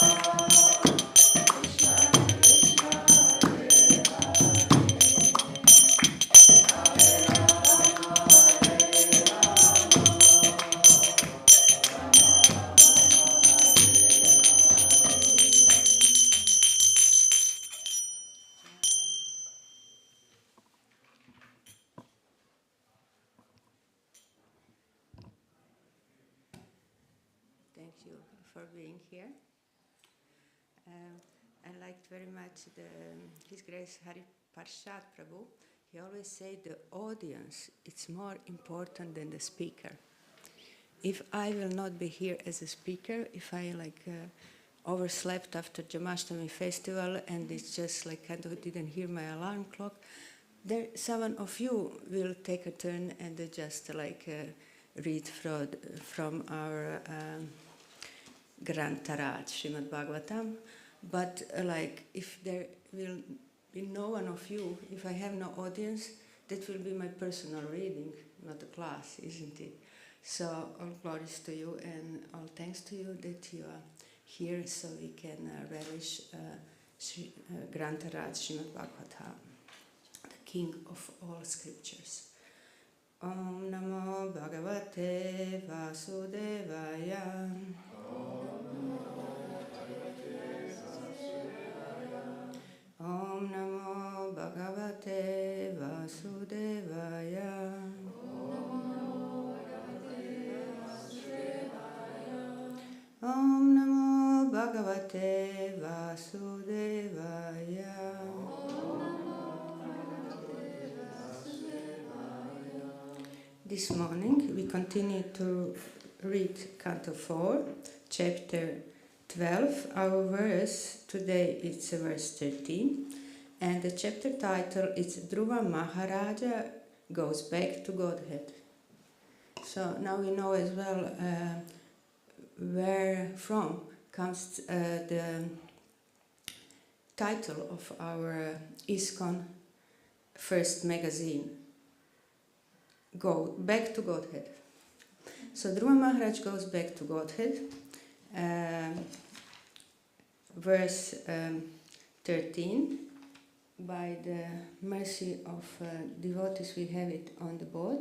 Thank you for being here. I liked very much His Grace Hari Parshad Prabhu. He always said the audience it's more important than the speaker. If I will not be here as a speaker, if I overslept after Jamashtami festival and it's just like kind of didn't hear my alarm clock, there someone of you will take a turn and just read from our Grantaraj, Srimad Bhagavatam. But if there will be no one of you, if I have no audience, that will be my personal reading, not a class, isn't it? So all glories to you and all thanks to you that you are here so we can relish Grantaraj Srimad Bhagavatam, the king of all scriptures. Om Namo Bhagavate Vasudevaya. Om Namo Bhagavate Vasudevaya. Om Namo Bhagavate Vasudevaya. This morning we continue to read Canto 4, chapter 12. Our verse today is verse 13, and the chapter title is Dhruva Maharaja Goes Back to Godhead. So now we know as well where from comes the title of our ISKCON first magazine, Go Back to Godhead. So Dhruva Maharaj goes back to Godhead. Verse 13, by the mercy of devotees we have it on the board,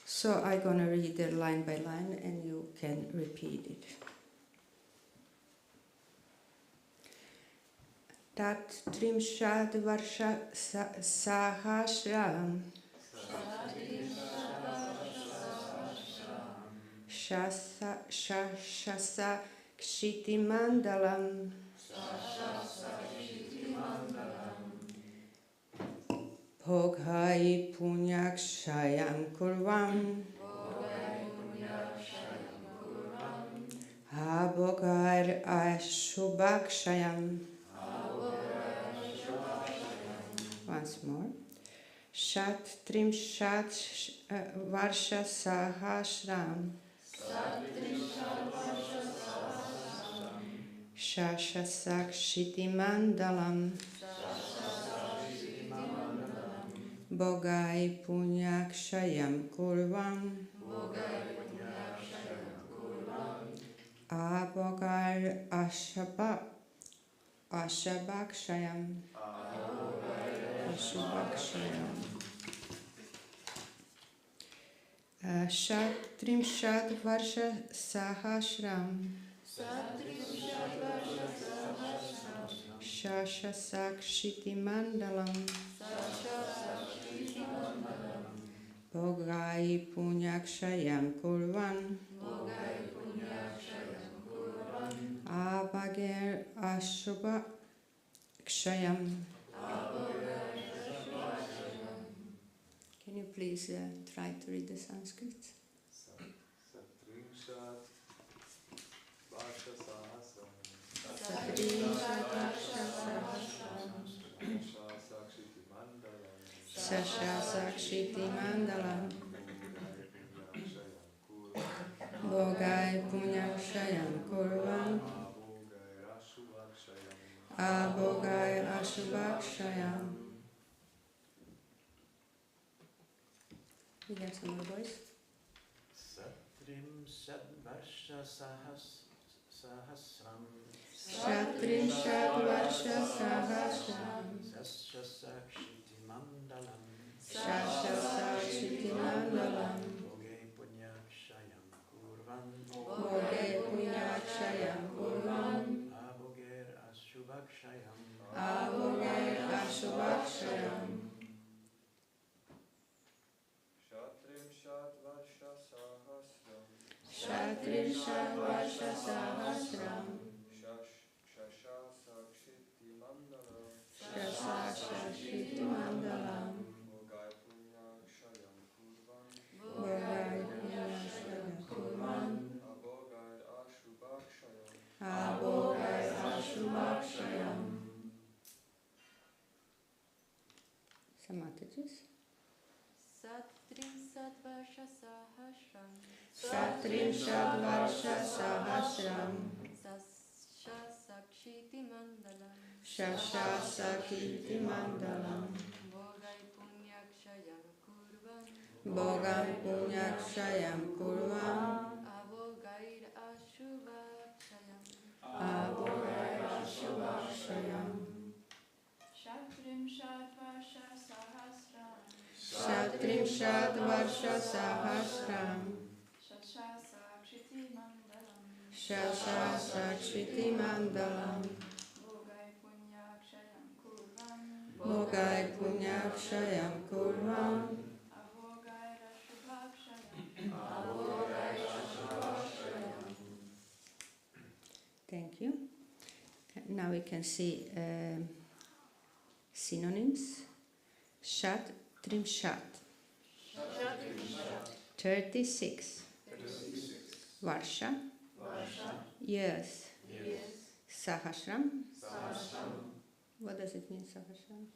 so I'm going to read it line by line and you can repeat it. Tat trimshad varsha sahasram shasa kshiti mandalam Bhogai punyakshayam kurvam ha bhogar ashubhakshayam. Once more. Shat trimshat varsha sahasram Shashasak Shiti Mandalam Bhogai Punyakshayam Kurvam Abhogar Ashabhakshayam. Shat Trimshat Varsha Sahasram Shashasak Shiti Mandalam Bhogai Punyakshayam Kurvan Abhager Ashubha Kshayam. Can you please try to read the Sanskrit? Satrimshat Varsha Sahasram Shashasakshiti Mandalam Bhogai Punyakshayam Kurvan Abhogai Ashubhakshayam. We have some more voice. Satrimshat Varsha Sahasram Shatvarsha Sahasram Sashasakshiti Mandalam Shashasakshiti Mandalam Bhoge Punyakshayam Kurvan Bhoge Punyakshayam Kurvam Abhoger Ashubhakshayam Avoge Ashubhakshayam Shatrim Shatvarsha Sahasram Shashasakshiti Mandalam Bhogai Punyakshayam Kurvam Abhogai Ashubhakshayam. Some Matajis. Satrim Satvarsha Sahasram Shatrim Shatvarsha Sahasram Shashasakshiti Mandalam Shashasakshiti Mandalam Bhogai Punyakshayam Kurvam Bhogam Punyakshayam Kurvam Avogair Ashubhakshayam Abhogai Ashubhakshayam Shatrim Shatvarsha Sahasram Shatrim Shatvarsha Sahasram Shashasakshiti Mandalam Shashasakshiti Mandalam Bhogai Punyakshayam Kurvam Bhogai Punyakshayam Kurvam Avogai Ashubhakshayam Thank you. Now we can see synonyms. Shat, trim shat. 36. Varsha. Years. Sahasram. What does it mean, Sahasram?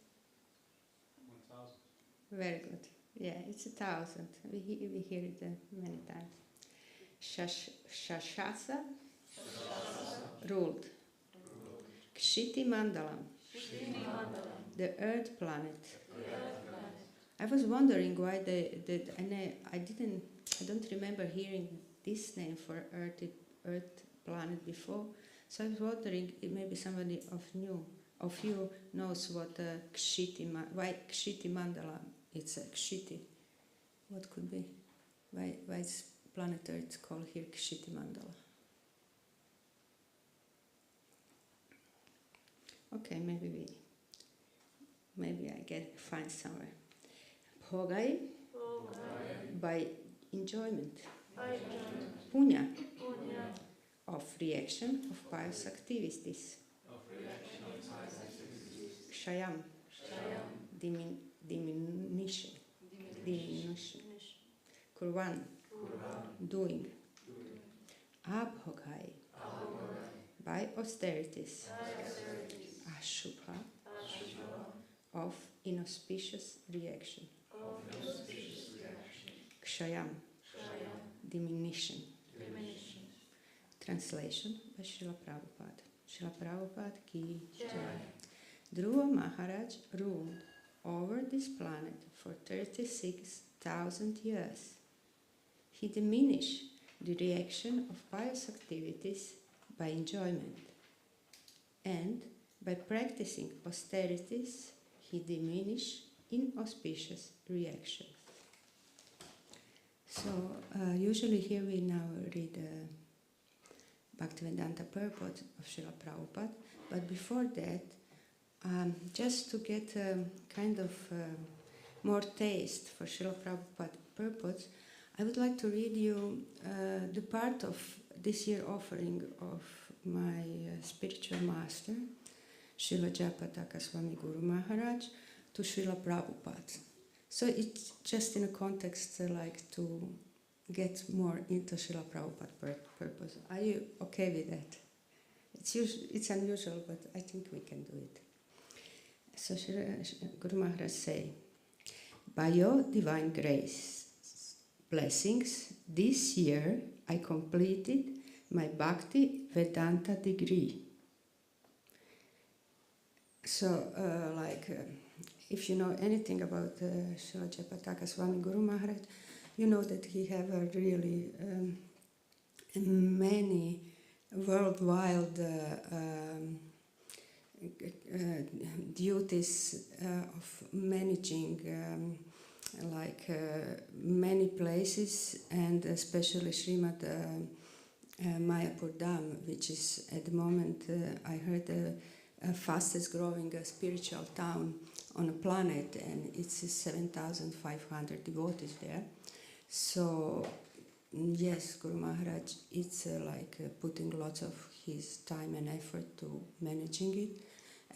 1,000. Very good. Yeah, it's 1,000. We hear it many times. Shashasa. Ruled. Kshiti Mandalam. The Earth planet. I was wondering why I don't remember hearing this name for Earth planet before. So I was wondering if maybe somebody of you knows what why Kshiti Mandalam. It's a Kshiti. What could be? Why is planet Earth called here Kshiti Mandala? Okay, maybe I find somewhere. Bhogai, by enjoyment. Punya, of reaction of pious activities. Kshayam, diminution. Kurvan, doing. Abhogai, by austerities. Ashubha, of inauspicious reaction. Kshayam, diminution. Translation by Srila Prabhupada. Srila Prabhupada ki jai. Dhruva Maharaj ruled over this planet for 36,000 years. He diminished the reaction of pious activities by enjoyment, and by practicing austerities, he diminished inauspicious reactions. So, usually here we now read Bhaktivedanta purport of Srila Prabhupada, but before that, just to get kind of more taste for Srila Prabhupada purports, I would like to read you the part of this year offering of my spiritual master, Srila Japataka Swami Guru Maharaj, to Srila Prabhupada. So it's just in a context like to get more into Srila Prabhupada purpose. Are you okay with that? It's unusual, but I think we can do it. So Srila Guru Maharaj say, by your divine grace, blessings, this year I completed my Bhakti Vedanta degree. So, if you know anything about Srila Japataka Swami Guru Maharaj, you know that he have a really many worldwide duties of managing many places, and especially Srimad Mayapur Dham, which is at the moment, I heard, the fastest growing spiritual town on the planet, and it's 7,500 devotees there. So yes, Guru Maharaj, it's putting lots of his time and effort to managing it,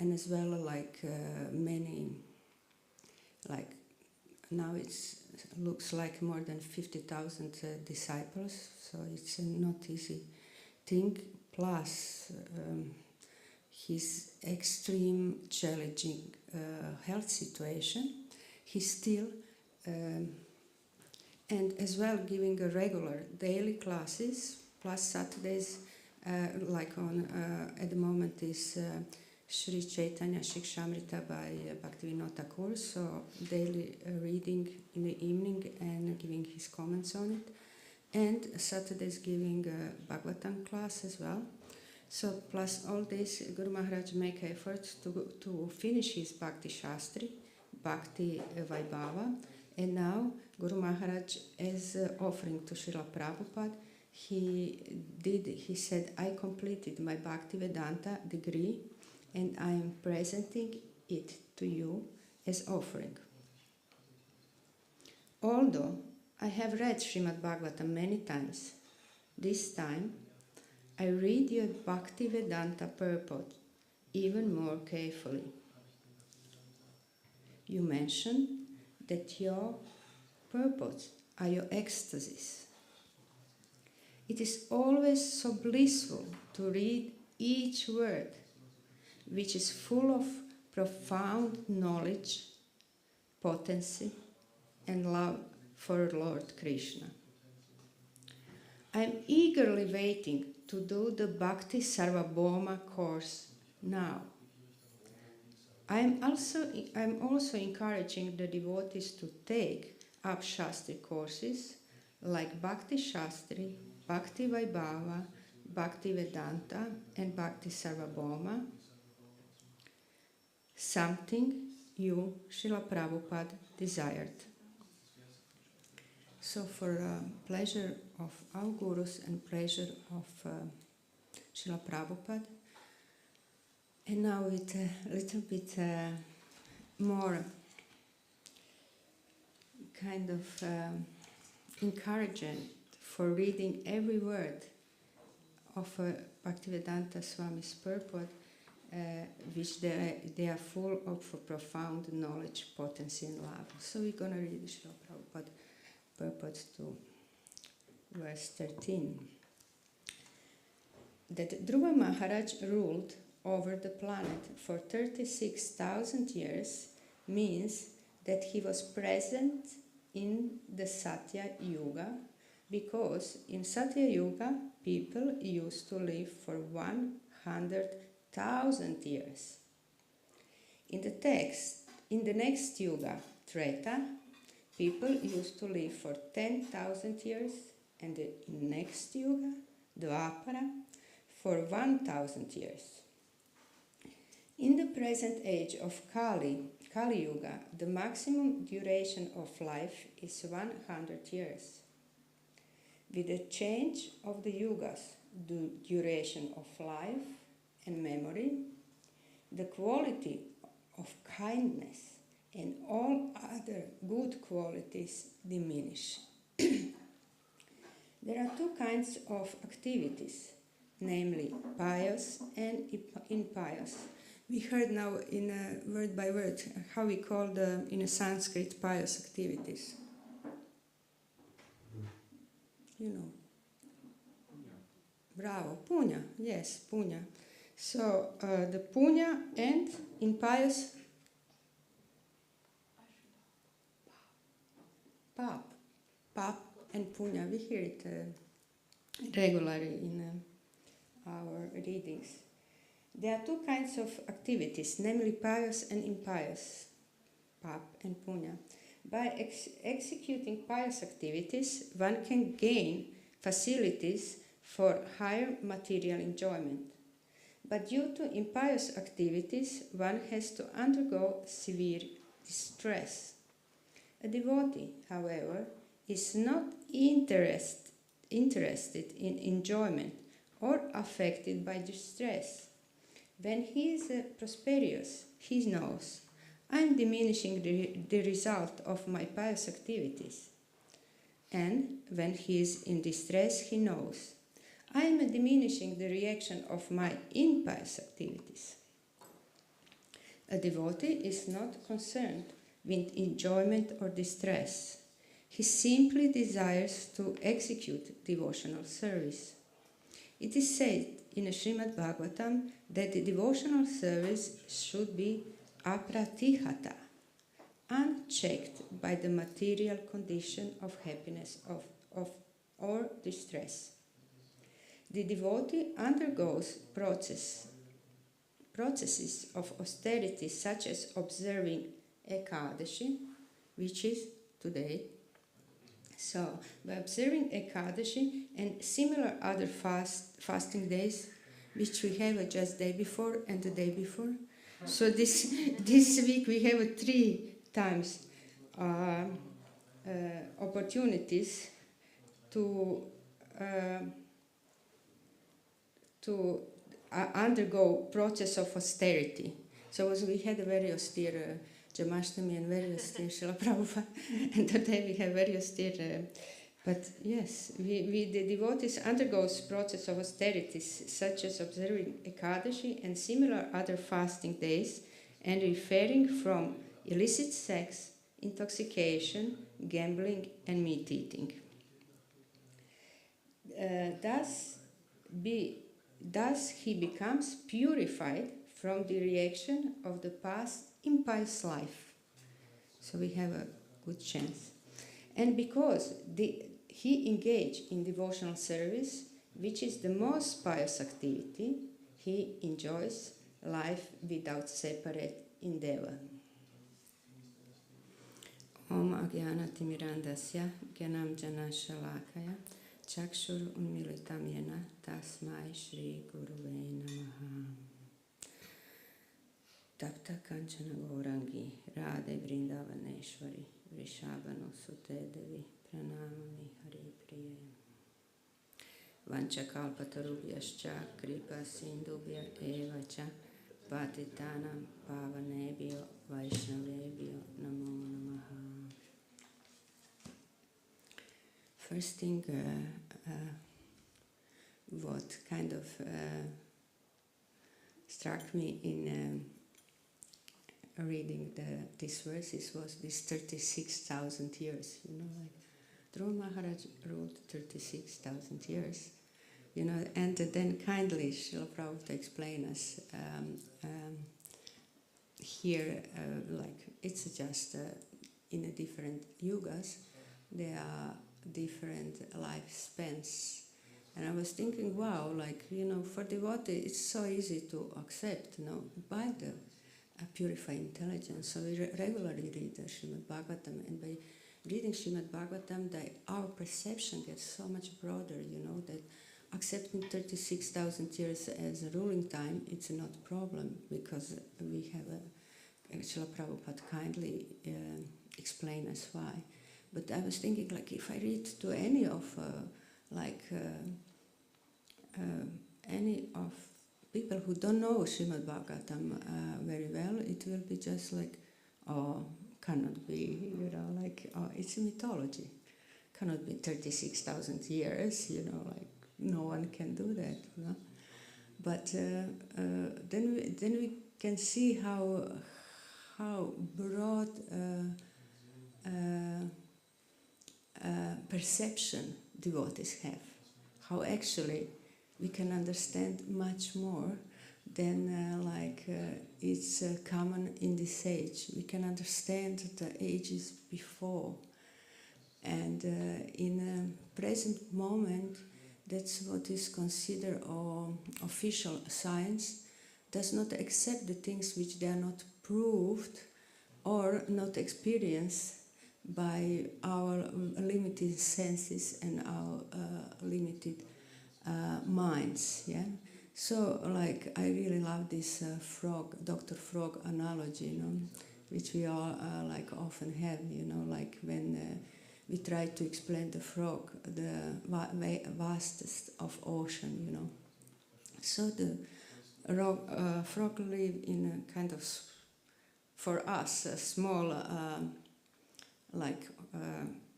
and as well many, now it looks like more than 50,000 disciples, so it's a not easy thing. Plus his extreme challenging health situation, he's still and as well giving a regular daily classes plus Saturdays, at the moment is Sri Chaitanya Shikshamrita by Bhaktivinoda Thakur, so daily reading in the evening and giving his comments on it, and Saturdays giving a Bhagavatam class as well. So plus all this, Guru Maharaj make efforts to finish his Bhakti Shastri, Bhakti Vaibhava, and now Guru Maharaj is offering to Srila Prabhupada. He said, I completed my Bhakti Vedanta degree and I am presenting it to you as offering. Although I have read Srimad Bhagavatam many times, this time I read your Bhakti Vedanta purport even more carefully. You mentioned that your purports are your ecstasies. It is always so blissful to read each word, which is full of profound knowledge, potency, and love for Lord Krishna. I am eagerly waiting to do the Bhakti Sarvabhauma course now. I am also encouraging the devotees to take up Shastri courses like Bhakti Shastri, Bhakti Vaibhava, Bhakti Vedanta, and Bhakti Sarvabhauma, something you, Srila Prabhupada, desired. So for pleasure of our gurus and pleasure of Srila Prabhupada, and now with a little bit more kind of encouragement for reading every word of Bhaktivedanta Swami's purport, which they are full of profound knowledge, potency, and love. So we're going to read Srila Prabhupada purport to verse 13. That Dhruva Maharaj ruled over the planet for 36,000 years means that he was present in the Satya Yuga, because in Satya Yuga people used to live for 100,000 years. In the next Yuga, Treta, people used to live for 10,000 years, and the next Yuga, Dvapara, for 1,000 years. In the present age of Kali Yuga, the maximum duration of life is 100 years. With the change of the yugas, the duration of life and memory, the quality of kindness and all other good qualities diminish. There are two kinds of activities, namely pious and impious. We heard now in word by word how we call in a Sanskrit pious activities. You know. Bravo, punya, yes, punya. So the punya and impious pap and punya. We hear it regularly in our readings. There are two kinds of activities, namely pious and impious, pap and punya. By executing pious activities, one can gain facilities for higher material enjoyment. but due to impious activities, one has to undergo severe distress. A devotee, however, is not interested in enjoyment or affected by distress. When he is prosperous, he knows, I am diminishing the result of my pious activities. And when he is in distress, he knows, I am diminishing the reaction of my impious activities. A devotee is not concerned with enjoyment or distress. He simply desires to execute devotional service. It is said in Srimad Bhagavatam that the devotional service should be apratihata, unchecked by the material condition of happiness or distress. The devotee undergoes processes of austerity such as observing Ekadashi, which is today. So, by observing Ekadashi and similar other fasting days, which we have just day before and the day before. So this week we have 3 times opportunities to undergo process of austerity. So as we had a very austere Jamashtami and very austere Srila Prabhupada, and today we have very austere. But yes, the devotees undergoes process of austerities such as observing Ekadashi and similar other fasting days and refraining from illicit sex, intoxication, gambling, and meat eating. Thus he becomes purified from the reaction of the past impious life. So we have a good chance. And because he engaged in devotional service, which is the most pious activity, he enjoys life without separate endeavor. Om Agyanati Mirandasya Gyanam Jana Shalakaya Chakshur Unmilitam Yena Tasmai Shri Guruve Namaha. Tapta Kanchana Gaurangi Radhe Vrindavaneshwari Vrishabhanu Sute Devi Pranamami Hari Priye Vanchakalpatarubhyascha Kripa Sindhubhya Eva Cha Patitanam Pavanebhyo Vaishnavebhyo Namo Namaha. First thing, what kind of struck me in reading these verses was this 36,000 years. You know, like Dhruva Maharaj ruled 36,000 years. You know, and then kindly Srila Prabhupada explain us here, like it's just in a different yugas, there are different lifespans. And I was thinking, wow, like, you know, for devotee, it's so easy to accept, you know, by the purified intelligence. So we regularly read the Srimad Bhagavatam, and by reading Srimad Bhagavatam, our perception gets so much broader, you know, that accepting 36,000 years as a ruling time, it's not a problem, because we have Srila Prabhupada kindly explain us why. But I was thinking, like, if I read to any of people who don't know Srimad Bhagavatam very well, it will be just like, oh, cannot be, you know, like, oh, it's a mythology. Cannot be 36,000 years, you know, like, no one can do that, you know. But then we can see how broad perception devotees have. How actually we can understand much more than it's common in this age. We can understand the ages before. And in a present moment, that's what is considered official science, does not accept the things which they are not proved or not experienced by our limited senses and our limited minds. Yeah, So, like, I really love this frog, Dr. Frog analogy, which we all like often have, like when we try to explain the frog, the vastest of ocean, So the frog live in a kind of, for us, a small,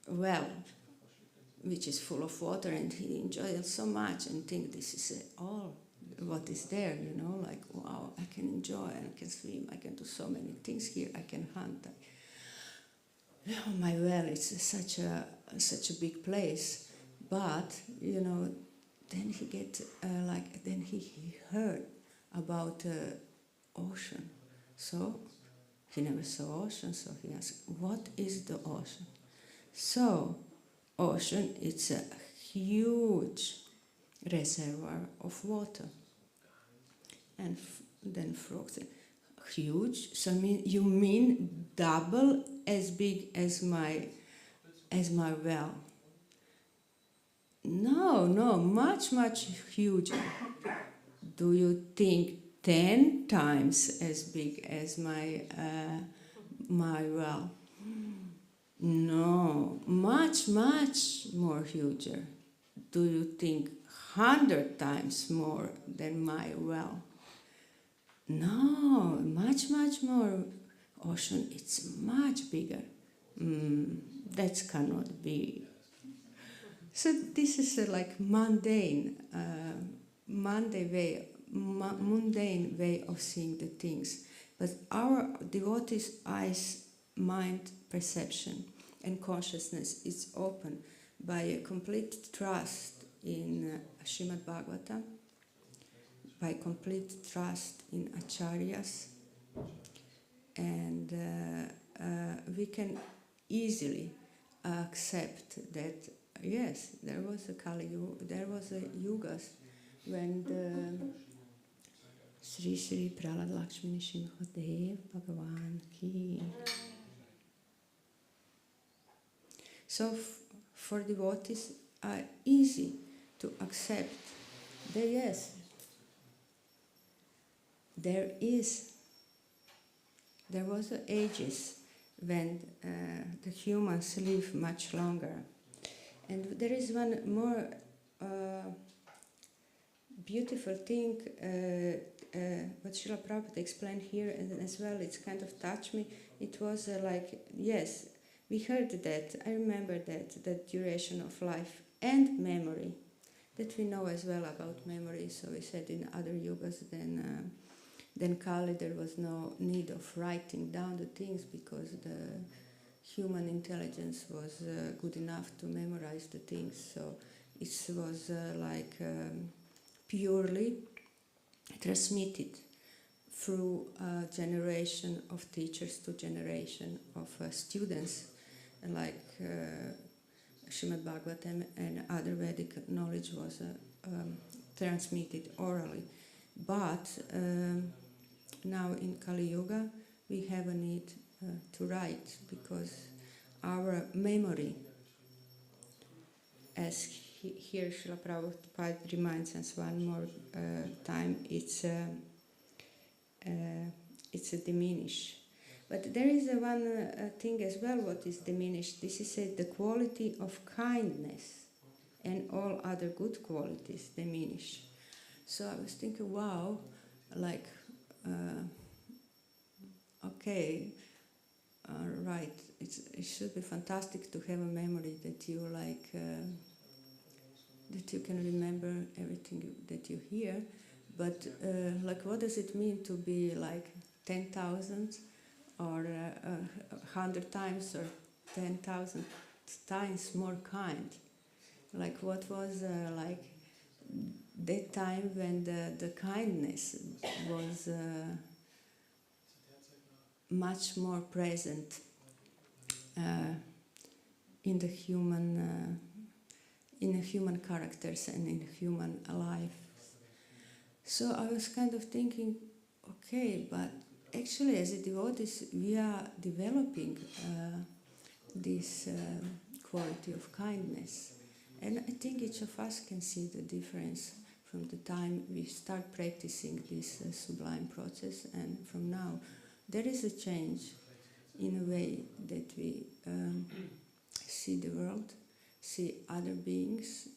well, which is full of water, and he enjoys it so much and think this is all what is there, like, wow, I can enjoy, I can swim, I can do so many things here, I can hunt. Oh my well, it's such a big place, but then he get then he heard about ocean, so he never saw ocean, so he asked, what is the ocean? So ocean, it's a huge reservoir of water. And then frog said, huge? So you mean double as big as my well? No, much, much huger. Do you think 10 times as big as my well? No, much, much more huger. Do you think 100 times more than my well? No, much, much more. Ocean, it's much bigger. That cannot be. So this is a mundane way of seeing the things. But our devotees' eyes, mind, perception, and consciousness is open by a complete trust in Srimad Bhagavatam, by complete trust in acharyas, and we can easily accept that, yes, there was a Kali Yuga, there was a yugas when the Sri Prahlad Lakshmi Nrsimhadev Bhagavan Ki. So for devotees are easy to accept that, yes, there was ages when the humans live much longer. And there is one more beautiful thing what Srila Prabhupada explained here, and as well it's kind of touched me. It was yes, we heard that, I remember that, the duration of life and memory, that we know as well about memory. So we said in other yugas then Kali, there was no need of writing down the things because the human intelligence was good enough to memorize the things. So it was purely transmitted through generation of teachers to generation of students, like Srimad Bhagavatam and other Vedic knowledge was transmitted orally. But now in Kali Yuga we have a need to write, because our memory, as here Srila Prabhupada reminds us one more time, it's a diminish. But there is one thing as well what is diminished. This is the quality of kindness, and all other good qualities diminish. So I was thinking, wow, okay, right, it should be fantastic to have a memory that you that you can remember everything that you hear, but what does it mean to be 10,000 or 100 times or 10,000 times more kind? What was that time when the kindness was much more present in the human characters and in human life. So I was kind of thinking, okay, but actually as a devotees we are developing this quality of kindness, and I think each of us can see the difference from the time we start practicing this sublime process, and from now, there is a change in a way that we see the world, see other beings,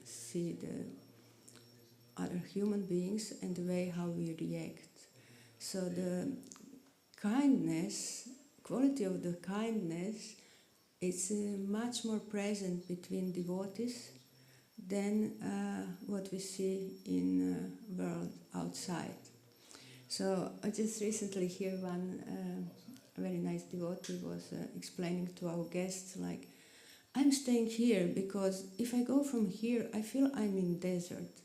see the other human beings, and the way how we react. So the kindness, quality of the kindness, it's much more present between devotees than what we see in world outside. So I just recently hear one very nice devotee was explaining to our guests, like, I'm staying here because if I go from here, I feel I'm in desert.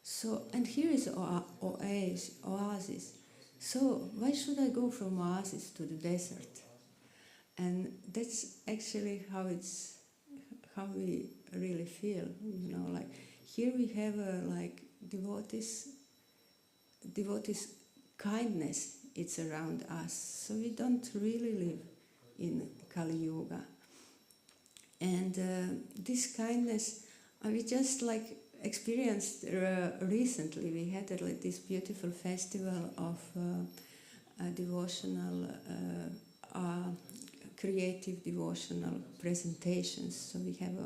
So, and here is oasis. So why should I go from oasis to the desert? And that's actually how we really feel, you know. Like here we have like devotees kindness. It's around us, so we don't really live in Kali Yuga. And this kindness, we just like experienced recently. We had like this beautiful festival of devotional, creative devotional presentations. So we have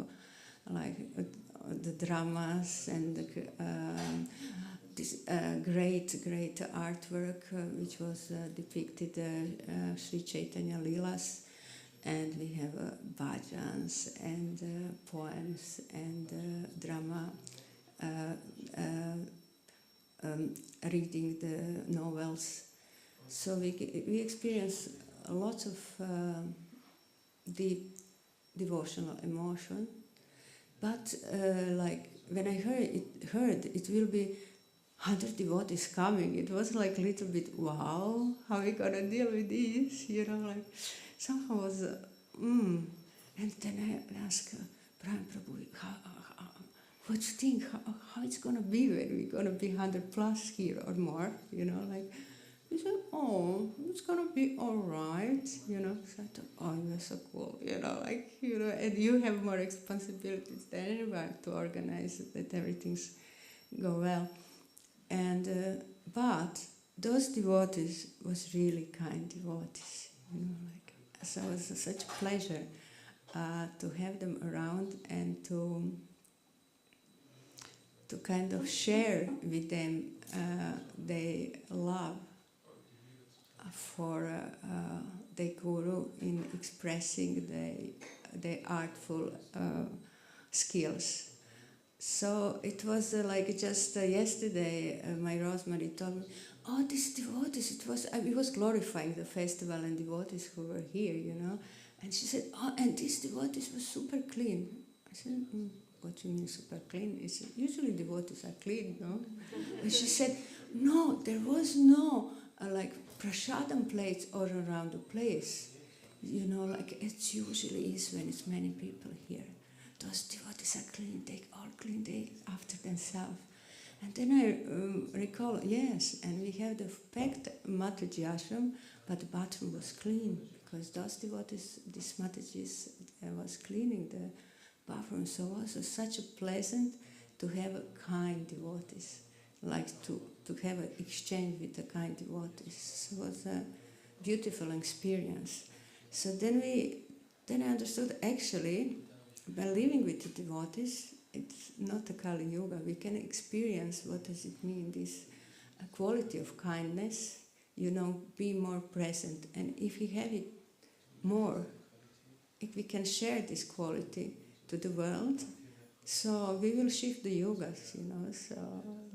the dramas and this great artwork which was depicted Sri Chaitanya Leelas, and we have bhajans and poems and drama, reading the novels. So we experience lots of deep devotional emotion, but like when I heard it will be 100 devotees coming, it was like a little bit, wow, how are we gonna deal with this? You know, like somehow was, And then I asked Brian Prabhu, what do you think, how it's gonna be when we're gonna be 100 plus here or more? You know, like, he said, oh, it's gonna be all right, you know. So I thought, oh, you're so cool, you know, like, you know, and you have more responsibilities than anyone to organize that everything's go well. And but those devotees was really kind devotees, you know, like, so it was such a pleasure to have them around and to kind of share with them their love for their guru in expressing their artful skills. So it was like just yesterday, my Rosemary told me, oh, these devotees, it was glorifying the festival and devotees who were here, you know. And she said, oh, and these devotees were super clean. I said, what do you mean super clean? He said, usually devotees are clean, no? And she said, no, there was no like prasadam plates all around the place. You know, like it usually is when it's many people here. Those devotees are clean, they all clean after themselves. And then I recall, yes, and we have the packed Mataji ashram, but the bathroom was clean because those devotees, these Matajis, was cleaning the bathroom. So it was such a pleasant to have a kind devotees, like to have an exchange with the kind devotees. So it was a beautiful experience. So then I understood actually, by living with the devotees, it's not a Kali Yuga. We can experience what does it mean, this quality of kindness, you know, be more present. And if we have it more, if we can share this quality to the world, so we will shift the yugas, you know, so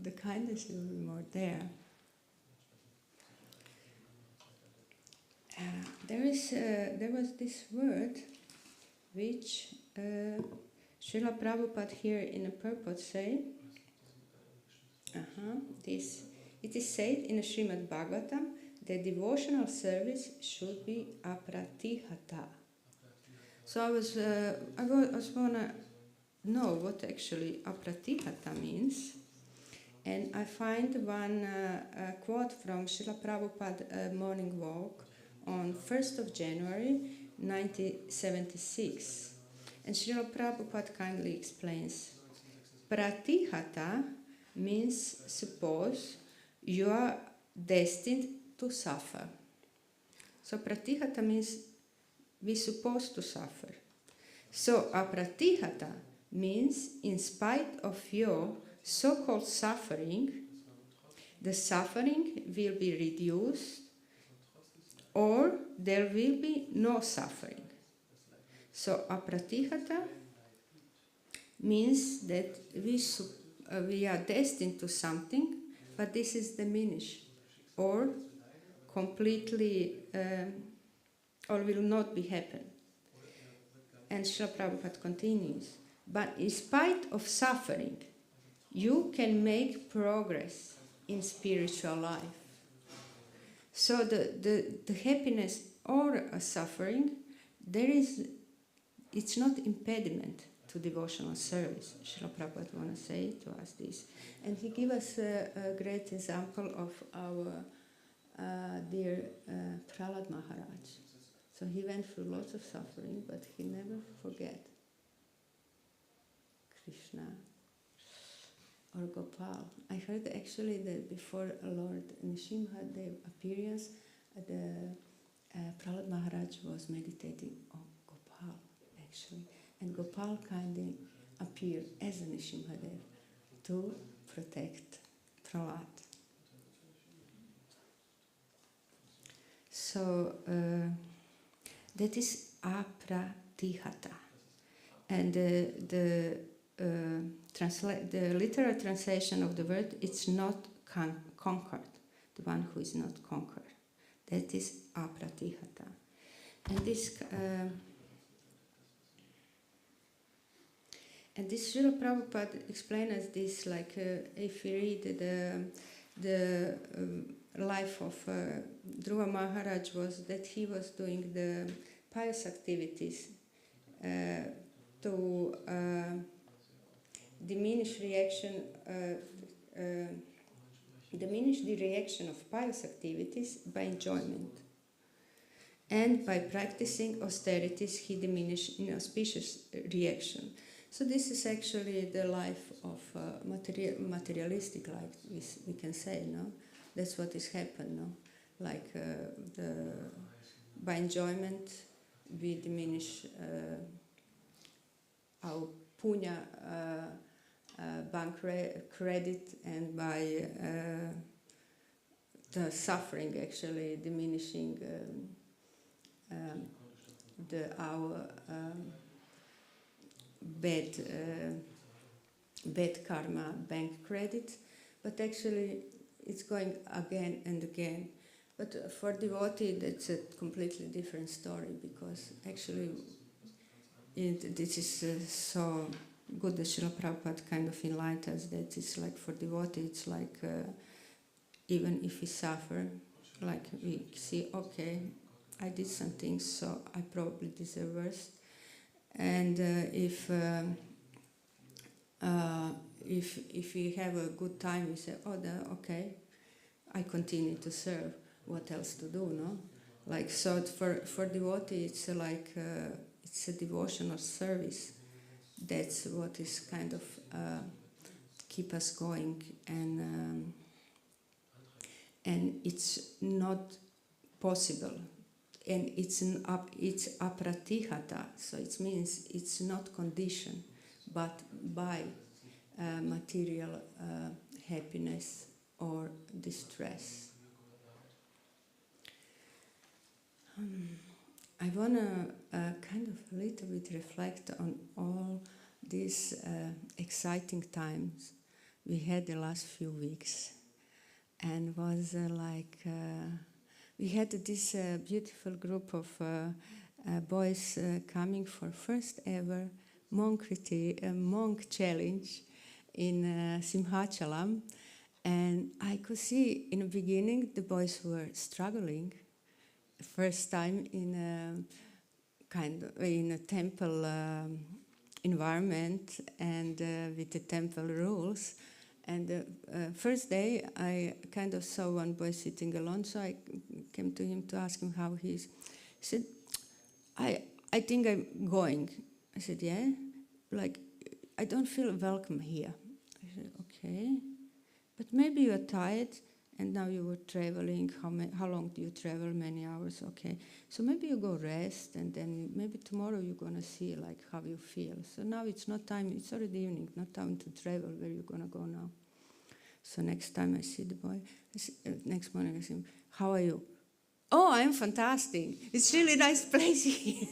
the kindness will be more there. There was this word which Srila Prabhupada here in the purport say, it is said in the Srimad Bhagavatam that devotional service should be apratihata. So I was wanna know what actually apratihata means, and I find one quote from Srila Prabhupada morning walk on 1st of January 1976. And Srila Prabhupada kindly explains, Pratihata means suppose you are destined to suffer. So pratihata means we're supposed to suffer. So apratihata means in spite of your so-called suffering, the suffering will be reduced or there will be no suffering. So apratihata means that we are destined to something, but this is diminished or completely or will not be happen. And Srila Prabhupada continues, but in spite of suffering, you can make progress in spiritual life. So the happiness or a suffering, it's not impediment to devotional service. Srila Prabhupada want to say to us this. And he gave us a great example of our dear Prahlad Maharaj. So he went through lots of suffering, but he never forget Krishna or Gopal. I heard actually that before Lord Nrsimha's appearance, Prahlad Maharaj was meditating on Gopal actually, and Gopal kindly appeared as a Nrsimhadev to protect Prahlad. So that is apratihata, and the literal translation of the word, it's not conquered, the one who is not conquered. That is apratihata. And this Srila Prabhupada explains us this, like if we read the life of Dhruva Maharaj, was that he was doing the pious activities to diminish the reaction of pious activities by enjoyment. And by practicing austerities, he diminished inauspicious reaction. So this is actually the life of materialistic life, we can say, no? That's what is happened, no? Like by enjoyment, we diminish our punya bank credit, and by the suffering actually diminishing our bad karma bank credit, but actually it's going again and again. But for devotee, that's a completely different story, because actually this is so good that Srila Prabhupada kind of enlightened us that it's like for devotee, it's like even if we suffer, like we see, okay, I did some things, so I probably deserve worse. And if we have a good time, we say, okay, I continue to serve. What else to do, no? Like, so for devotee, it's like it's a devotional service. That's what is kind of keep us going, and it's not possible. And it's apratihata, so it means it's not conditioned, but by material happiness or distress. I want to kind of a little bit reflect on all these exciting times we had the last few weeks, and was we had this beautiful group of boys coming for first ever monk challenge in Simhachalam, and I could see in the beginning the boys were struggling. First time in a temple environment and with the temple rules. And the first day, I kind of saw one boy sitting alone, so I came to him to ask him how he is. He said, I think I'm going. I said, yeah? Like, I don't feel welcome here. I said, okay. but maybe you are tired and now you were traveling. How long do you travel? Many hours, okay. So maybe you go rest and then maybe tomorrow you're going to see like how you feel. So now it's not time, it's already evening, not time to travel. Where you're going to go now? So next time I see the boy, next morning I see him, how are you? Oh, I'm fantastic. It's really nice place here.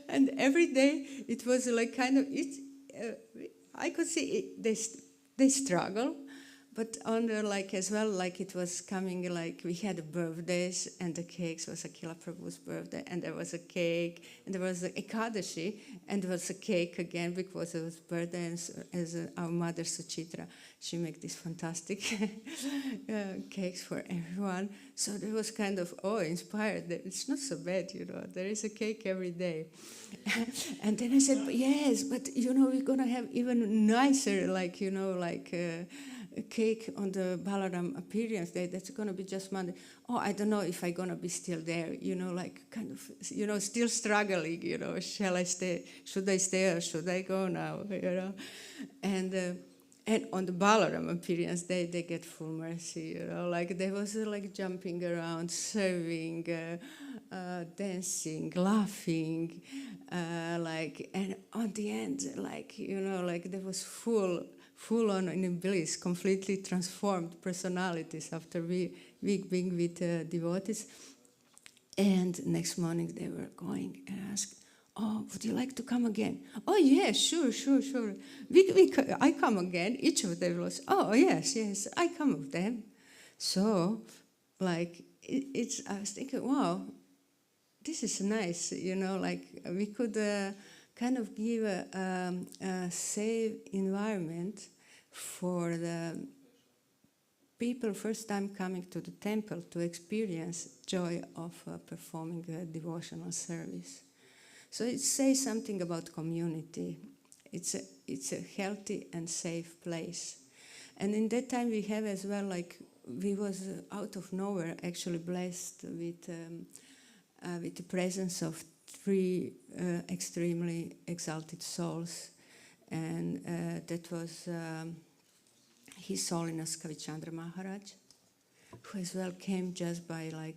And every day it was like kind of, I could see they struggle, but on the like as well, like it was coming, like we had birthdays and the cakes was Akila Prabhu's birthday and there was a cake and there was a Ekadashi and there was a cake again because it was birthday and as our mother Suchitra, she made these fantastic cakes for everyone. So there was kind of, inspired. It's not so bad, there is a cake every day. And then I said, yes, but we're going to have even nicer, like, a cake on the Balaram appearance day. That's going to be just Monday. Oh, I don't know if I'm going to be still there, like kind of, still struggling, shall I stay? Should I stay or should I go now, And on the Balaram appearance day, they get full mercy, like they was like jumping around, serving, dancing, laughing, and on the end, like there was full on in bliss, completely transformed personalities after week being with devotees. And next morning they were going and asked, oh, would you like to come again? Oh, yes, sure. I come again. Each of them was, oh, yes, I come with them. So, like, I was thinking, wow, this is nice, like we could kind of give a safe environment for the people first time coming to the temple to experience joy of performing a devotional service. So it says something about community. It's a healthy and safe place. And in that time we have as well, like, we was out of nowhere actually blessed with the presence of 3 extremely exalted souls. And that was His Holiness Kavichandra Maharaj, who as well came just by like,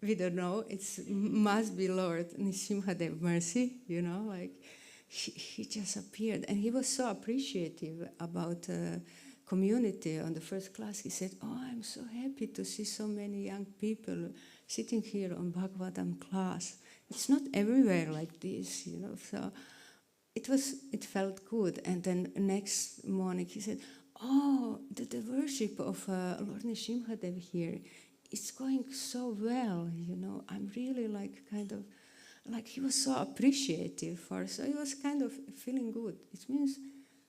we don't know, it must be Lord Nrsimhadev mercy, like he just appeared. And he was so appreciative about community on the first class. He said, oh, I'm so happy to see so many young people sitting here on Bhagavatam class. It's not everywhere like this, so it felt good. And then next morning he said, oh, the worship of Lord Nrsimhadev here, it's going so well, I'm really like kind of, like he was so appreciative for, so he was kind of feeling good. It means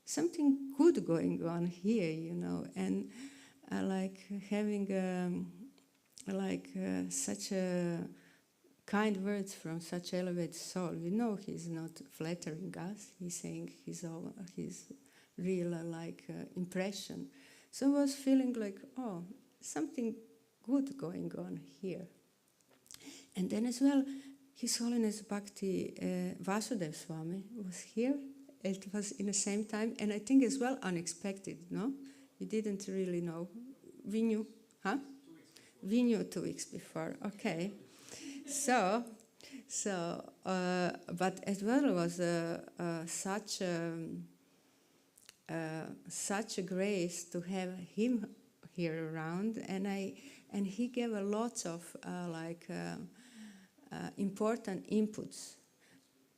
something good going on here, and like having such a kind words from such elevated soul. We know he's not flattering us. He's saying his real impression. So I was feeling like, oh, something good going on here. And then as well, His Holiness Bhakti Vasudev Swami was here. It was in the same time, and I think as well unexpected, no? We didn't really know. We knew, huh? 2 weeks before. We knew 2 weeks before, okay. So, but as well it was such a grace to have him here around, and he gave a lot of important inputs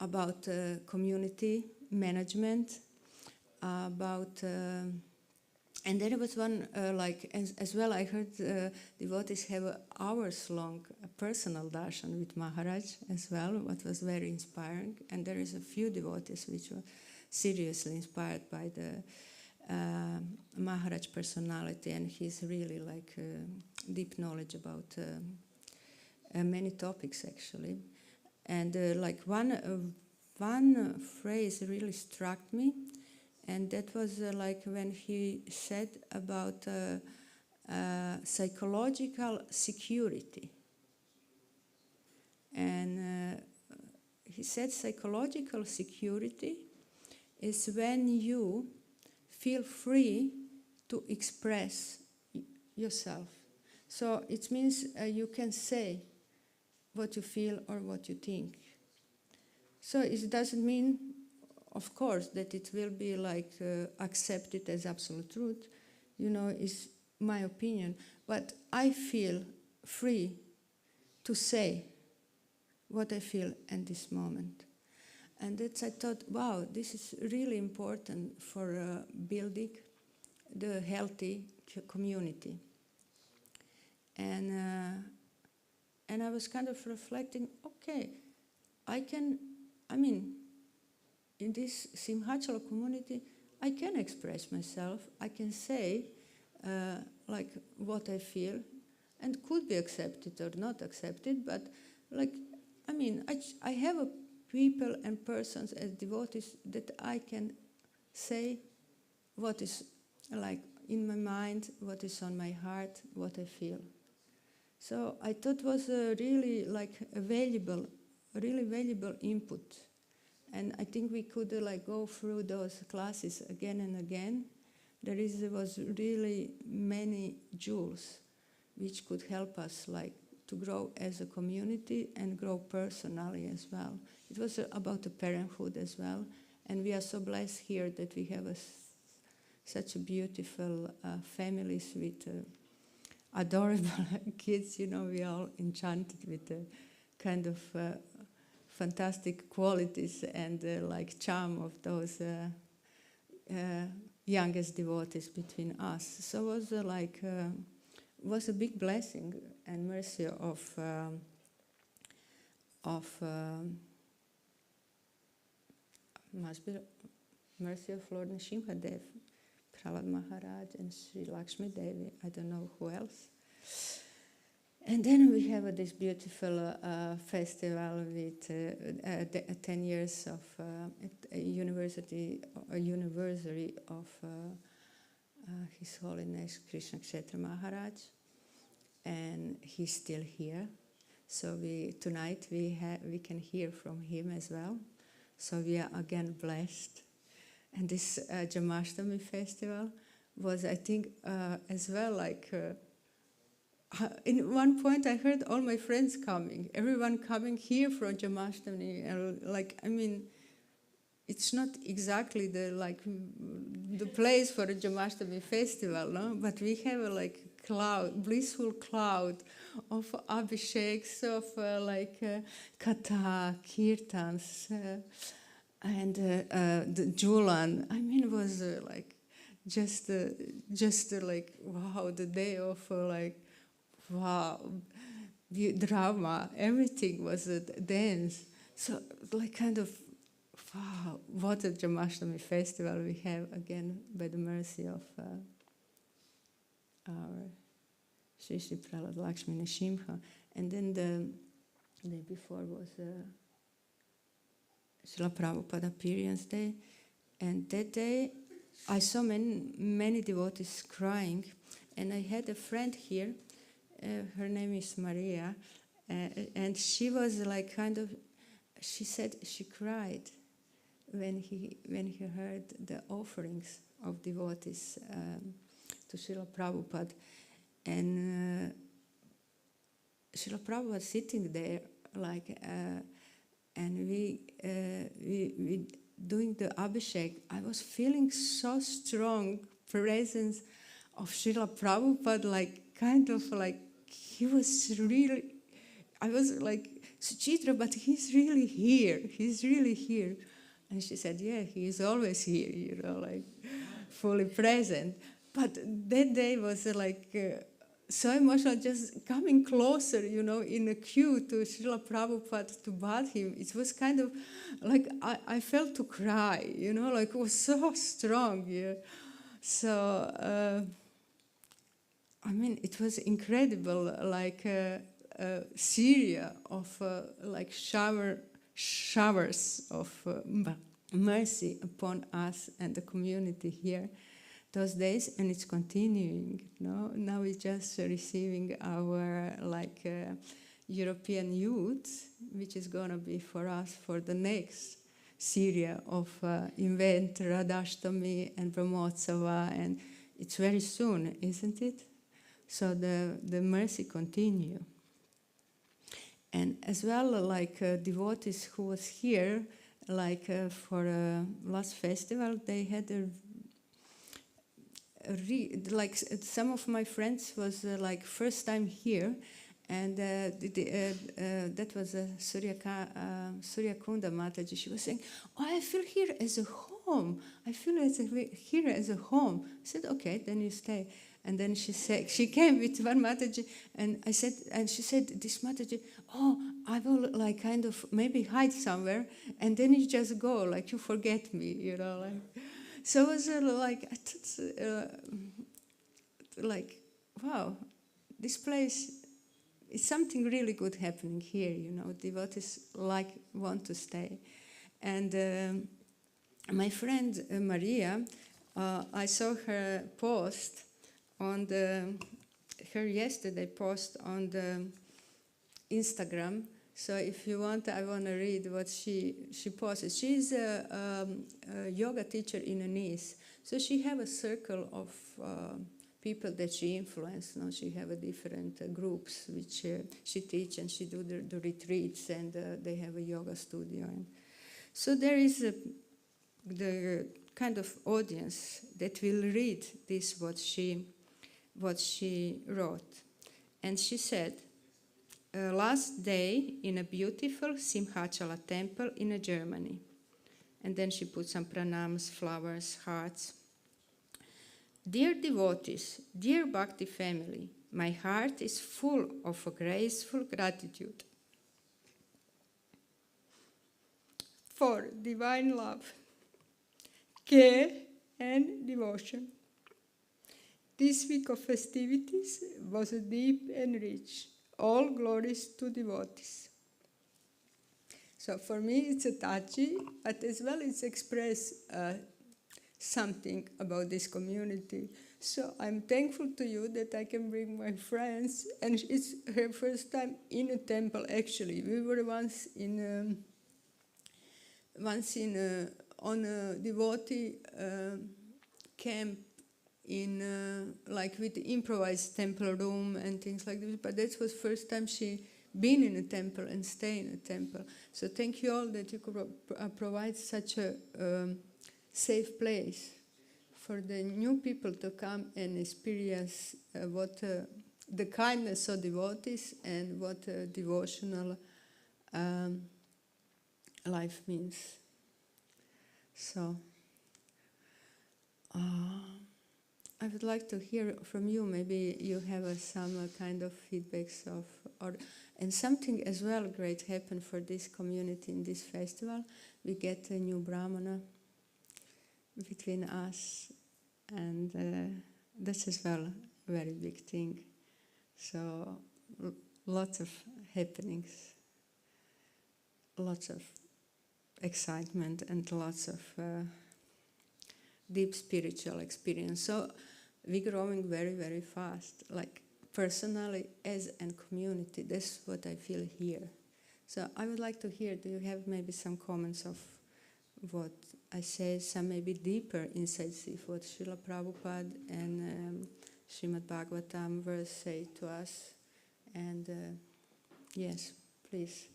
about community management, about and there was one as well. I heard devotees have an hours-long personal darshan with Maharaj as well, what was very inspiring. And there is a few devotees which were seriously inspired by the Maharaj personality, and his really deep knowledge about many topics actually. And one phrase really struck me. And that was when he said about psychological security. And he said psychological security is when you feel free to express yourself. So it means you can say what you feel or what you think. So it doesn't mean, of course, that it will be like accepted as absolute truth. You know, it's my opinion. But I feel free to say what I feel at this moment. And that's, I thought, wow, this is really important for building the healthy community. And I was kind of reflecting, okay, in this Simhachala community, I can express myself. I can say like what I feel, and could be accepted or not accepted. But I have a people and persons as devotees that I can say what is like in my mind, what is on my heart, what I feel. So I thought it was a really valuable input. And I think we could go through those classes again and again. Was really many jewels which could help us to grow as a community and grow personally as well. It was about the parenthood as well. And we are so blessed here that we have such a beautiful families with adorable kids. You know, we are all enchanted with the kind of fantastic qualities and charm of those youngest devotees between us. So it was was a big blessing and mercy of must be mercy of Lord Nrsimhadev, Prahlad Maharaj, and Sri Lakshmi Devi. I don't know who else. And then we have this beautiful festival with 10 years of anniversary of His Holiness Krishna Kshetra Maharaj, and he's still here. So tonight we can hear from him as well. So we are again blessed. And this Jamashtami festival was, I think, as well in one point I heard all my friends coming, everyone coming here for Jamashtami. It's not exactly the place for a Jamashtami festival, no? But we have a blissful cloud of abhisheks, of katha, kirtans, and the Julan. It was wow, the day of wow, the drama, everything was a dance. So wow, what a Jamashtami festival we have again by the mercy of our Sri Sri Prahlad Lakshmi Nrsimha. And then the day before was Srila Prabhupada Appearance Day. And that day I saw many devotees crying. And I had a friend here, her name is Maria, and she was she said she cried when he heard the offerings of devotees to Srila Prabhupada. And Srila Prabhupada sitting there and we doing the Abhishek. I was feeling so strong presence of Srila Prabhupada, he was really, I was Suchitra, but he's really here. He's really here. And she said, yeah, he is always here, fully present. But that day was so emotional, just coming closer, in a queue to Srila Prabhupada to bath him. It was kind of I felt to cry, it was so strong. Yeah. So, it was incredible, Syria of showers of mercy upon us and the community here those days, and it's continuing. Now we're just receiving our European youth, which is going to be for us for the next Syria of invent Radhashtami and Brahmotsava, and it's very soon, isn't it? So the mercy continue. And as well, like devotees who was here, like for last festival, they had like some of my friends was like first time here, and that was Surya Kunda Mataji. She was saying, "Oh, I feel here as a home. I feel here as a home." I said, "Okay, then you stay." And then she said, she came with one Mataji, and I said, and she said, "This Mataji, oh, I will like kind of maybe hide somewhere, and then you just go, like you forget me, you know, like." So it was like, I thought, like, wow, this place is something really good happening here, you know. Devotees want to stay. And my friend Maria, I saw her post on her yesterday post on the Instagram. So if you want, I want to read what she posted. She's a yoga teacher in Nice. So she have a circle of people that she influences. Now she have a different groups which she teach, and she do the retreats, and they have a yoga studio. And so there is the kind of audience that will read this what she wrote. And she said, last day in a beautiful Simhachala temple in Germany. And then she put some pranams, flowers, hearts. Dear devotees, dear Bhakti family, my heart is full of a graceful gratitude for divine love, care, and devotion. This week of festivities was deep and rich. All glories to devotees. So for me it's a touchy, but as well it's express something about this community. So I'm thankful to you that I can bring my friends, and it's her first time in a temple actually. We were once on a devotee camp in like with the improvised temple room and things like this, but that was first time she been in a temple and stay in a temple. So thank you all that you could provide such a safe place for the new people to come and experience what the kindness of devotees and what devotional life means. So I would like to hear from you. Maybe you have some kind of feedbacks of, and something as well great happened for this community in this festival. We get a new Brahmana between us, and that's as well a very big thing. So lots of happenings, lots of excitement, and lots of deep spiritual experience. So we're growing very, very fast, like personally as a community. That's what I feel here. So I would like to hear, do you have maybe some comments of what I say, some maybe deeper insights of what Srila Prabhupada and Srimad Bhagavatam verse say to us? And yes, please.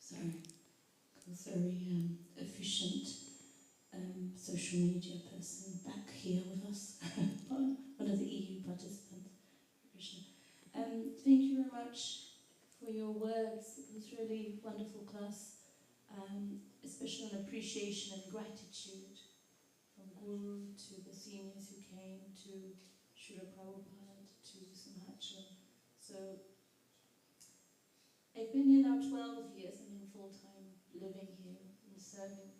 Sorry, I was very efficient social media person back here with us, one of the EU participants. Krishna. Thank you very much for your words. It was really wonderful class, especially an appreciation and gratitude from Guru to the seniors who came, to Srila Prabhupada, to Simhachala. So I've been here now 12 years. I'm in full-time living here and serving.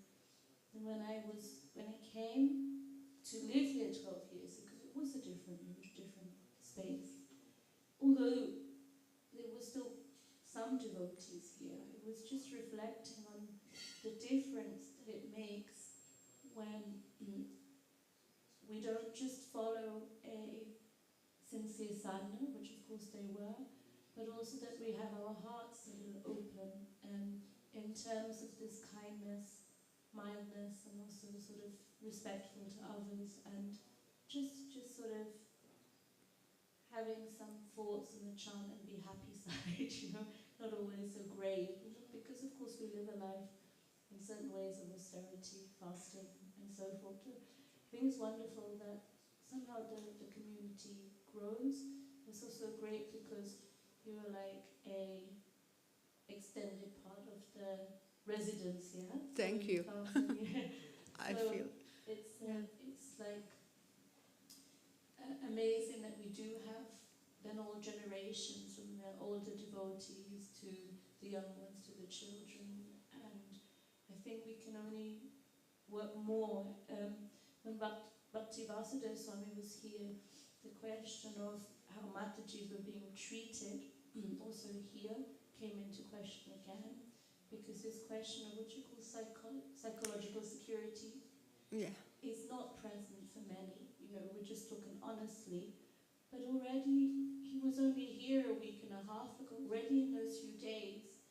And when I came to live here 12 years ago, it was a different space. Although there were still some devotees here, I was just reflecting on the difference that it makes when we don't just follow a sincere sadhana, which of course they were, but also that we have our hearts a little open and in terms of this kindness, mildness, and also sort of respectful to others, and just sort of having some thoughts on the chant and be happy side, not always so grave, because of course we live a life in certain ways of austerity, fasting, and so forth. I think it's wonderful that somehow the community grows. It's also great because you're like a extended part of the residence, yeah? Thank you. I So feel. it's like amazing that we do have then all generations, from the older devotees to the young ones to the children, and I think we can only work more. When Bhakti Vasudeva Swami was here, the question of how Matajis were being treated also here came into question again, because this question of what you call psychological security is not present for many. We're just talking honestly, but already he was only here a week and a half ago. Already in those few days,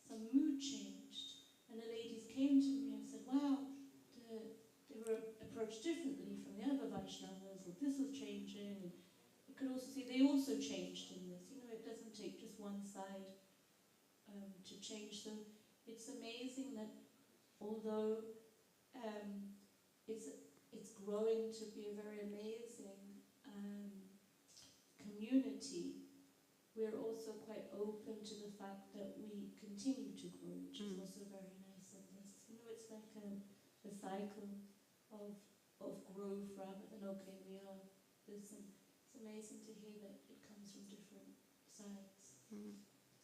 some mood changed, and the ladies came to me and said, "Wow, they were approached differently from the other Vaishnavas, or this was changing." And you could also see they also changed in this. It doesn't take just one side to change. So it's amazing that although it's growing to be a very amazing community, we're also quite open to the fact that we continue to grow, which is also very nice in this. It's like a cycle of growth rather than, okay, we are this. And it's amazing to hear that it comes from different sides.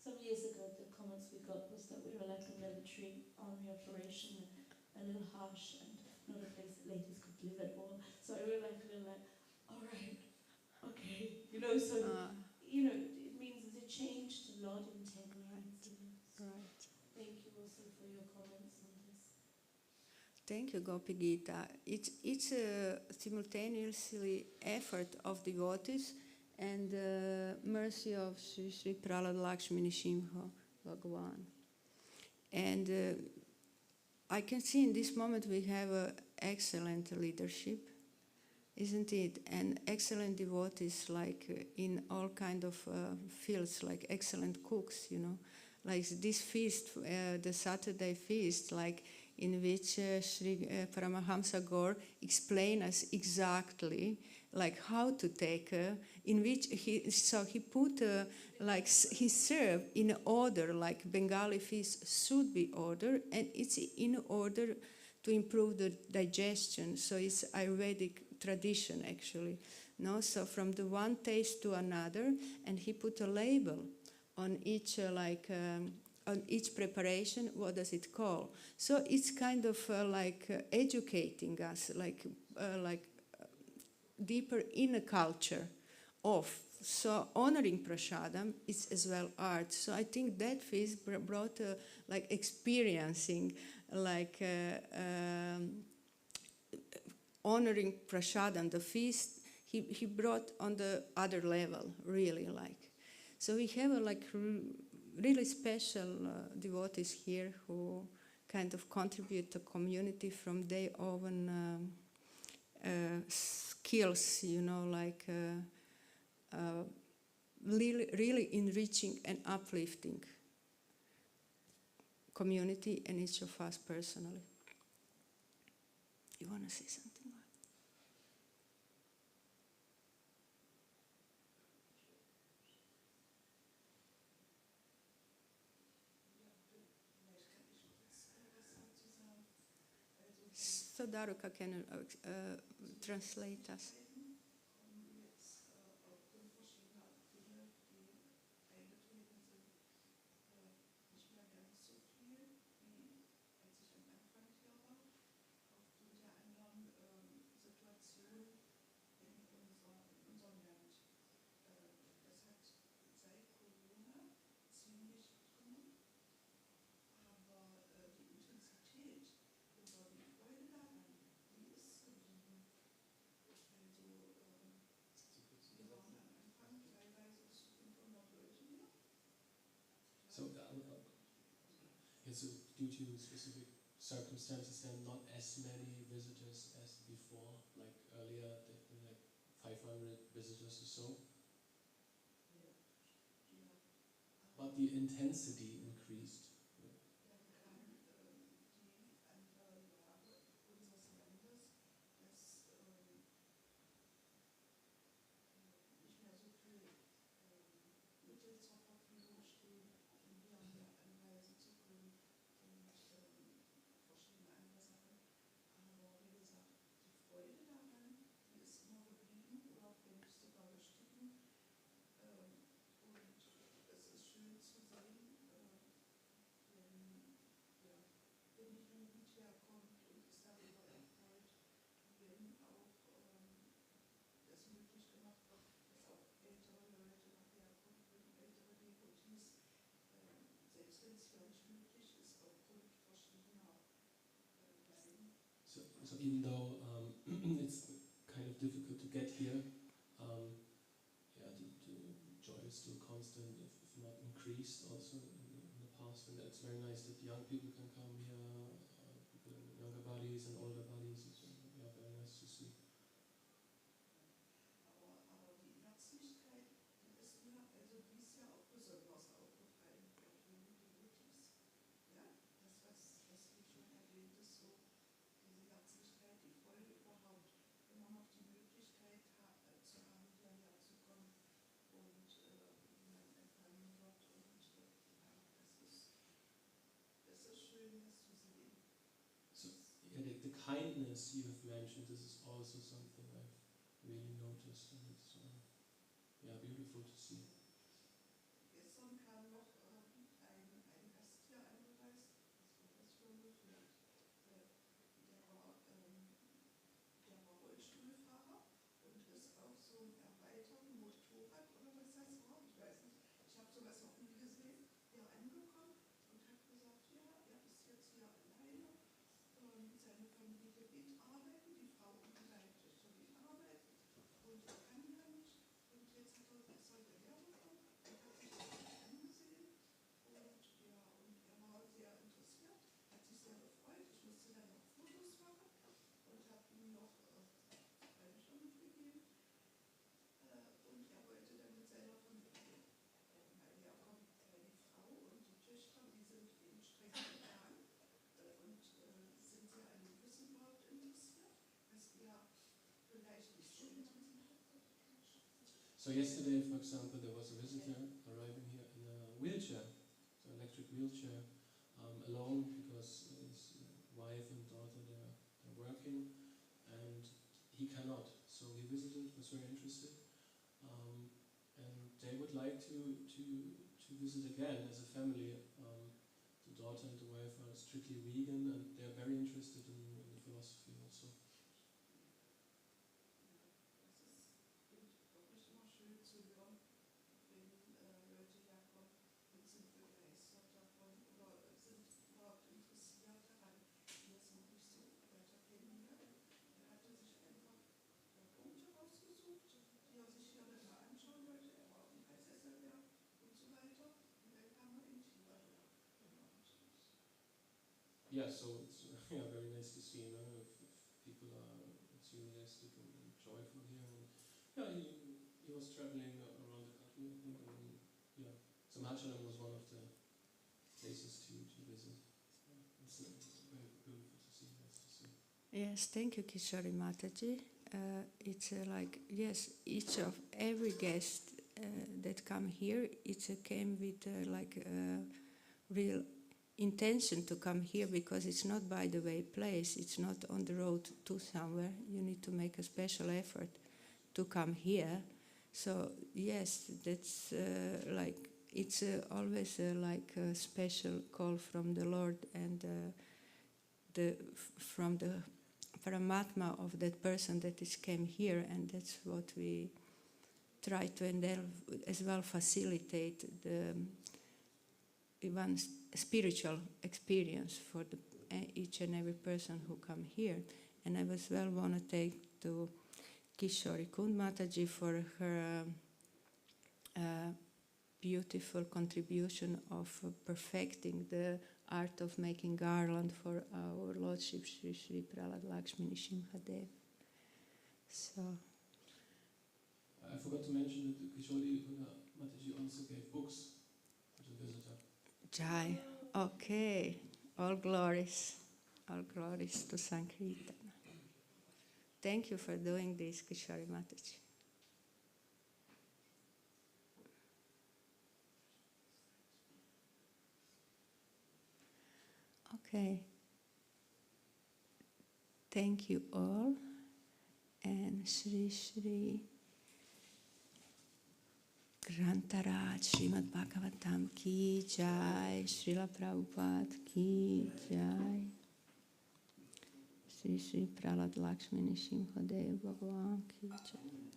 Some years ago, the comments we got was that we were like a military army operation, a little harsh, and not a place that ladies could live at all. So I were like a little like, all right, okay, so it means that it changed a lot in 10 years. Right. Thank you also for your comments on this. Thank you, Gopi Gita. It's a simultaneously effort of devotees and mercy of Sri Prahlad Lakshmi Nrsimha Bhagavan. And I can see in this moment we have excellent leadership, isn't it? And excellent devotees, like in all kind of fields, like excellent cooks, Like this feast, the Saturday feast, like in which Sri Paramahamsa Gaur explained us exactly like how to take, in which he put like he served in order, like Bengali feast should be ordered, and it's in order to improve the digestion. So it's Ayurvedic tradition actually, no? So from the one taste to another, and he put a label on each on each preparation. What does it call? So it's kind of educating us, deeper in a culture of. So honoring prasadam is as well art. So I think that feast brought experiencing honoring prasadam, the feast. He brought on the other level, really like. So we have really special devotees here who kind of contribute to community from their own skills, really enriching and uplifting community and each of us personally. You want to say something? So Daruka can translate us. So due to specific circumstances, there are not as many visitors as before. Like earlier, there were like 500 visitors or so. But the intensity increased. So even though it's kind of difficult to get here, the joy is still constant, if not increased also in the past. And it's very nice that young people can come here, people in younger bodies and older bodies. It's very nice to see. The kindness you have mentioned, this is also something I've really noticed, and it's beautiful to see. So yesterday, for example, there was a visitor arriving here in a wheelchair, so electric wheelchair, alone because his wife and daughter they're working, and he cannot. So he visited, was very interested, and they would like to visit again as a family. The daughter and the wife are strictly vegan, and they're very interested in the philosophy also. Yeah, so it's very nice to see, if people are enthusiastic and joyful here. And he was traveling around the country, I think, and so Macharam was one of the places to visit. It's very beautiful to see, nice to see. Yes, thank you, Kishori Mataji. It's yes, each of every guest that come here, it came with real intention to come here, because it's not by the way place, it's not on the road to somewhere. You need to make a special effort to come here. So yes, that's it's always a special call from the Lord and from the Paramatma of that person that is came here, and that's what we try to as well facilitate the one spiritual experience for each and every person who come here. And I as well want to take to Kishori Kund Mataji for her beautiful contribution of perfecting the art of making garland for our Lordship Sri Sri Prahlad Lakshmi Nrsimhadev. So, I forgot to mention that Kishori Mataji also gave books to the visitor. Jai. Okay. All glories to Sankirtan. Thank you for doing this, Kishori Mataji. Okay. Thank you all. And Sri Sri Grantaraj Srimad Bhagavatam ki jai, Srila Prabhupada ki jai, Sri Sri Prahlad Lakshmi Nrsimhadev Bhagavan ki jai.